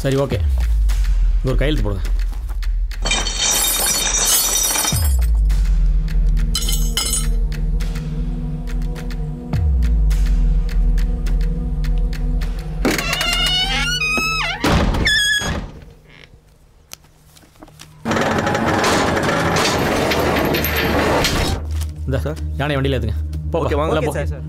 சரி ஓகே, ஒரு கையெழுத்து போடுங்க. இந்த சார் யானை வண்டியில் ஏற்றுங்க. ஓகே வாங்க போ. சார்.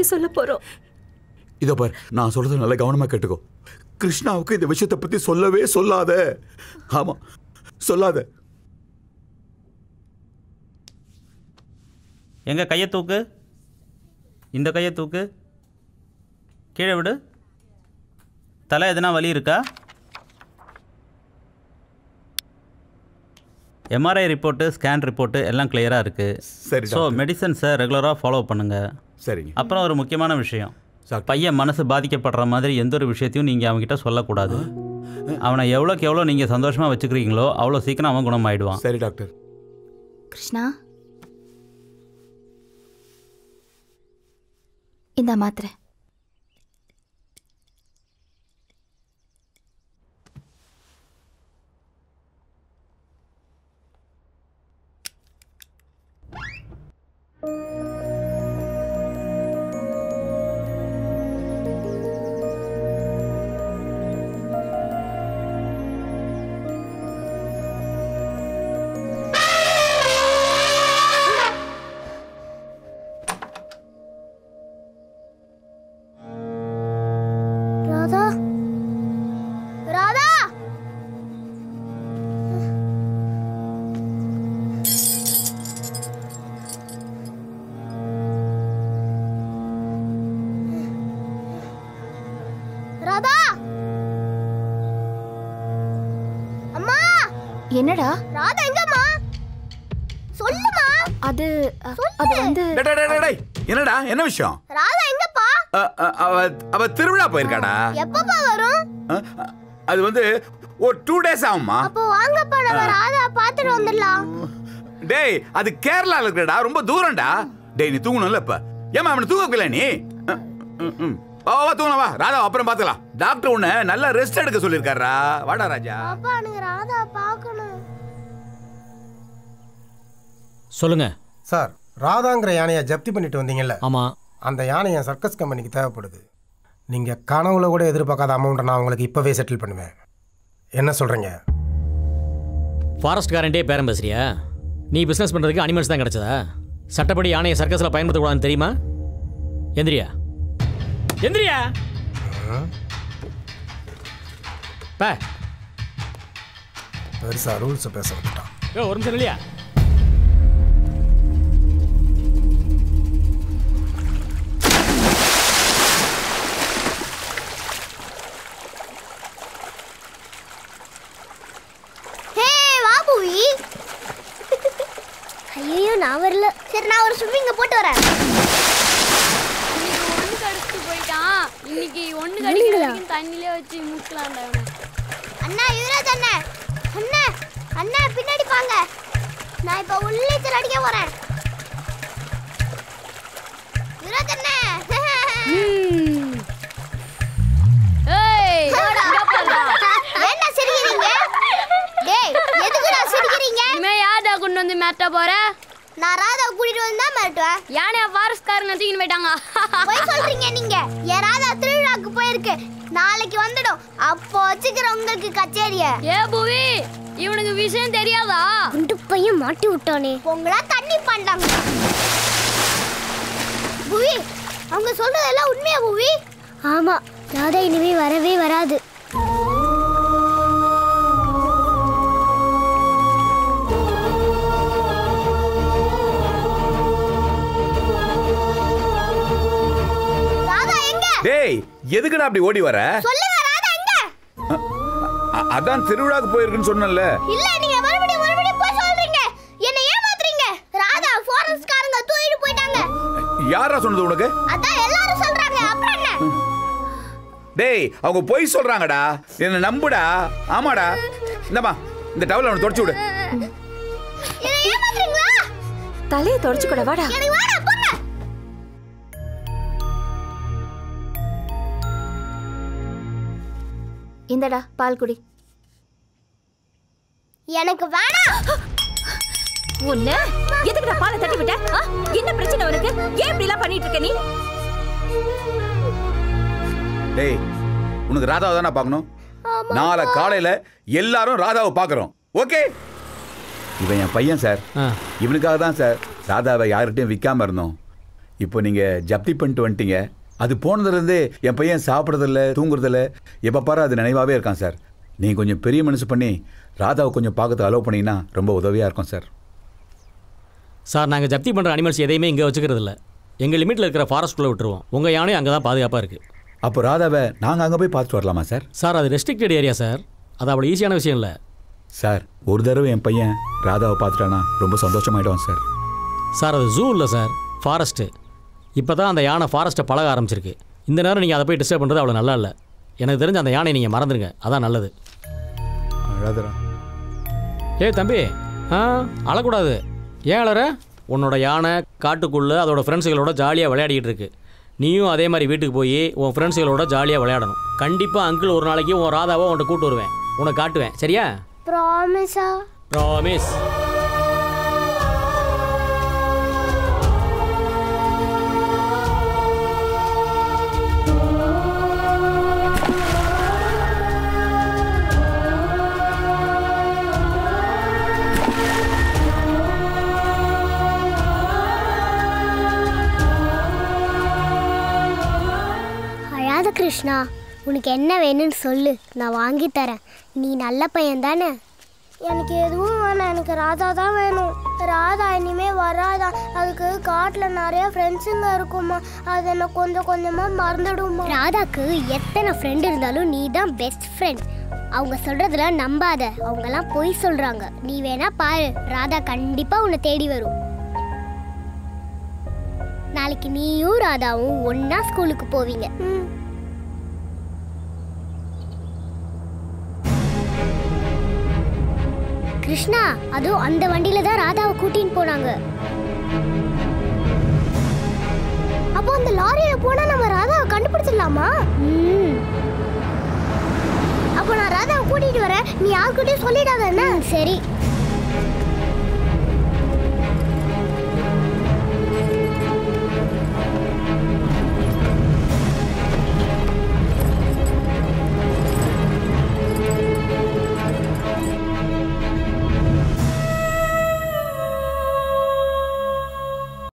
சொல்ல போறோம். இதோ பார், நான் சொல்றது நல்ல கவனமா கேட்டுக்கோ. கிருஷ்ணாவுக்கு இந்த விஷயத்தை பத்தி சொல்லவே சொல்லாத. ஆமா, சொல்லாத. எங்க கையை தூக்கு, இந்த கையை தூக்கு, கீழே விடு. தலை எதுனா வலி இருக்கா? எம்ஆர்ஐ ரிப்போர்ட்டு, ஸ்கேன் ரிப்போர்ட்டு எல்லாம் கிளியராக இருக்குது. சரி. ஸோ மெடிசன்ஸை ரெகுலராக ஃபாலோ பண்ணுங்கள். சரிங்க. அப்புறம் ஒரு முக்கியமான விஷயம், பையன் மனசு பாதிக்கப்படுற மாதிரி எந்த ஒரு விஷயத்தையும் நீங்கள் அவங்ககிட்ட சொல்லக்கூடாது. அவனை எவ்வளோக்கு எவ்வளோ நீங்கள் சந்தோஷமாக வச்சுக்கிறீங்களோ அவ்வளோ சீக்கிரம் அவன் குணமாயிடுவான். சரி டாக்டர். கிருஷ்ணா, இந்த மாத்திரை. என்னடா ராதா எங்கம்மா? சொல்லுமா. அது வந்து என்னடா, என்ன விஷயம்? ராதா எங்கப்பா? அவ திருவிழா போயிருக்காடா. எப்பப்பா வரும்? அது வந்து ஒரு 2 days ஆகுமா. அப்போ வாங்கப்பா, நம்ம ராதா பாத்துட்டு வந்துடலாம். டேய், அது கேரளால இருக்குடா, ரொம்ப தூரம்டா. டேய், நீ தூங்கணும்ல இப்ப. ஏமா அவனை தூங்க வைக்கல நீ? வா தூங்கலாம், வா. ராதா அப்புறம் பாத்துக்கலாம். டாக்டர் உன்னை நல்லா ரெஸ்ட் எடுக்க சொல்லிருக்காரா. வாடா ராஜா. அப்பா, எனக்கு ராதா பார்க்கணும். சொல்லுங்க சார். ராதாங்கிற யானையை ஜப்தி பண்ணிட்டு வந்தீங்கல்ல? ஆமா. அந்த யானை என் சர்க்கஸ் கம்பெனிக்கு தேவைப்படுது. நீங்கள் கனவுல கூட எதிர்பார்க்காத அமௌண்ட்டை நான் உங்களுக்கு இப்போவே செட்டில் பண்ணுவேன். என்ன சொல்கிறீங்க? ஃபாரஸ்ட் காரண்டே பேரம் பேசுறியா? நீ பிஸ்னஸ் பண்ணுறதுக்கு அனிமல்ஸ் தான் கிடச்சதா? சட்டப்படி யானையை சர்க்கஸில் பயன்படுத்தக்கூடாதுன்னு தெரியுமா? எந்திரியா, எந்திரியா. பெருசாக ரூல்ஸை பேச வந்துட்டான். ஒரு நிமிஷம் இல்லையா? ஐயோ, நான் வரல. சரி, நான் ஒரு ஸ்விம்மிங்க போட்டு வரேன். ஒண்ணு கடிச்சு போயிட்டான். இன்னைக்கு ஒண்ணு கடிக்கிறதுக்கு தண்ணிலே வச்சு மூக்கலாம்டா இவனை. அண்ணா, யுவராஜ் அண்ணா, அண்ணா அண்ணா பின்னாடி வாங்க. நான் இப்ப உள்ளீச்சல் அடிக்க போறேன். யுவராஜ் அண்ணா. ஏய், என்ன சிரிக்கிறீங்க? டேய், எதுக்குடா சிரிக்கிறீங்க? இனிமே யாரடா கொண்டு வந்து மேட்ட போற? நான் ராதா கூட்டிட்டு வந்தா மிரட்டுவேன். யானையா ஃபாரஸ்ட்காரங்க தூக்கிட்டு போயிட்டாங்க. போய் சொல்றீங்க நீங்க. என் ராதா திருவிழாக்கு போயிருக்கு. நாளைக்கு வந்துடும். அப்போ வச்சுக்கிற உங்களுக்கு கச்சேரிய. ஏ புவி, இவனுக்கு விஷயம் தெரியாதா? குண்டு பையன் மாட்டி விட்டானே. உங்களா தண்ணி பண்ணாங்க. புவி, அவங்க சொல்றதெல்லாம் உண்மையா புவி? ஆமா, ராதா இனிமே வரவே வராது. டேய், எதுக்குடா அப்படி ஓடி வர? சொல்லுங்க, ராதா எங்க? அதான் திருவிழாக்கு போயிருக்குன்னு சொன்னல. இல்ல, நீங்க மறுபடியும் போய் சொல்றீங்க. என்ன ஏமாத்துறீங்க. ராதா ஃபாரஸ்ட்காரங்க தூக்கிட்டு போயிட்டாங்க. யாரா சொன்னது உனக்கு? அதான் எல்லாரும் சொல்றாங்க. அப்புறம் என்ன? டேய், அவங்க போய் சொல்றாங்கடா. என்ன நம்புடா. ஆமாடா. இந்தமா, இந்த டவல் அவனை தொடச்சு விடு. என்ன ஏமாத்துறீங்களா? தலையை தொடச்சு கூட வாடா. எனக்கு வாடா போங்க. இந்தடா பால் குடி. எனக்கு வேணாம். உன்ன எதுக்குடா பாலை தட்டி விட்ட? என்ன பிரச்சனை உனக்கு? ஏன் இப்படி எல்லாம் பண்ணிட்டு இருக்க நீ? டேய், உனக்கு ராதாவை தானே பார்க்கணும். நாளை காலையில எல்லாரும் ராதாவை பார்க்கறோம். ஓகே? இவன் என் பையன் சார். இவனுக்காக தான் சார் ராதாவை யார்கிட்டையும் விற்காம இருந்தோம். இப்போ நீங்க ஜப்தி பண்ணிட்டு வந்துட்டீங்க. அது போனதுலேருந்து என் பையன் சாப்பிட்றதில்ல, தூங்குறதில்ல, எப்போ பாரு அது நினைவாகவே இருக்கான் சார். நீங்கள் கொஞ்சம் பெரிய மனசு பண்ணி ராதாவை கொஞ்சம் பார்க்கறதுக்கு அலோவ் பண்ணிங்கன்னா ரொம்ப உதவியாக இருக்கும் சார். சார், நாங்கள் ஜப்தி பண்ணுற அனிமல்ஸ் எதையுமே இங்கே வச்சுக்கிறது இல்லை. எங்கள் லிமிட்டில் இருக்கிற ஃபாரஸ்ட்டுக்குள்ளே விட்டுருவோம். உங்கள் யானையும் அங்கே தான் பாதுகாப்பாக இருக்குது. அப்போ ராதாவை நாங்கள் அங்கே போய் பார்த்துட்டு வரலாமா சார்? சார், அது ரெஸ்ட்ரிக்டட் ஏரியா சார். அது அவ்வளோ ஈஸியான விஷயம் இல்லை சார். ஒரு தடவை என் பையன் ராதாவை பார்த்துட்டானா ரொம்ப சந்தோஷமாயிடுவான் சார். சார், அது ஜூ இல்லை சார், ஃபாரஸ்ட்டு. இப்போ தான் அந்த யானை ஃபாரஸ்ட்டை பழக ஆரம்பிச்சிருக்கு. இந்த நேரம் நீங்கள் அதை போய் டிஸ்டர்ப் பண்ணுறது அவ்வளோ நல்லா இல்லை. எனக்கு தெரிஞ்ச அந்த யானை நீங்கள் மறந்துடுங்க, அதான் நல்லது. ஏய் தம்பி, அழக்கூடாது. ஏன் அழற? உன்னோட யானை காட்டுக்குள்ளே அதோட ஃப்ரெண்ட்ஸுகளோட ஜாலியாக விளையாடிக்கிட்டு இருக்கு. நீயும் அதே மாதிரி வீட்டுக்கு போய் உன் ஃப்ரெண்ட்ஸுகளோட ஜாலியாக விளையாடணும். கண்டிப்பாக அங்கிள் ஒரு நாளைக்கு உன் ராதாவை உன்கிட்ட கூப்பிட்டு வருவேன், உனக்கு காட்டுவேன். சரியா? ப்ராமிஸா? ப்ராமிஸ். கிருஷ்ணா, உனக்கு என்ன வேணும்னு சொல்லு, நான் வாங்கி தரேன். நீ நல்ல பையன் தானே? எனக்கு எதுவும் வேணாம், எனக்கு ராதா தான் வேணும். ராதா இனிமே வராதா. அதுக்கு காட்டில் நிறைய ஃப்ரெண்ட்ஸுங்க இருக்குமா, அது என்ன கொஞ்சம் கொஞ்சமாக மறந்துடுமா. ராதாக்கு எத்தனை ஃப்ரெண்ட் இருந்தாலும் நீ தான் பெஸ்ட் ஃப்ரெண்ட். அவங்க சொல்றதுல நம்பாத, அவங்கெல்லாம் பொய் சொல்றாங்க. நீ வேணா பாரு, ராதா கண்டிப்பாக உன்னை தேடி வரும். நாளைக்கு நீயும் ராதாவும் ஒன்னா ஸ்கூலுக்கு போவீங்க. கிருஷ்ணா, அதுவும் அந்த வண்டியில தான் ராதாவை கூட்டின்னு போனாங்க. அப்போ அந்த லாரியில போனா நம்ம ராதாவை கண்டுபிடிச்சிடலாமா? அப்போ நான் ராதாவை கூட்டிட்டு வரேன், நீ யாருக்கிட்டையும் சொல்லிடாத. சரி.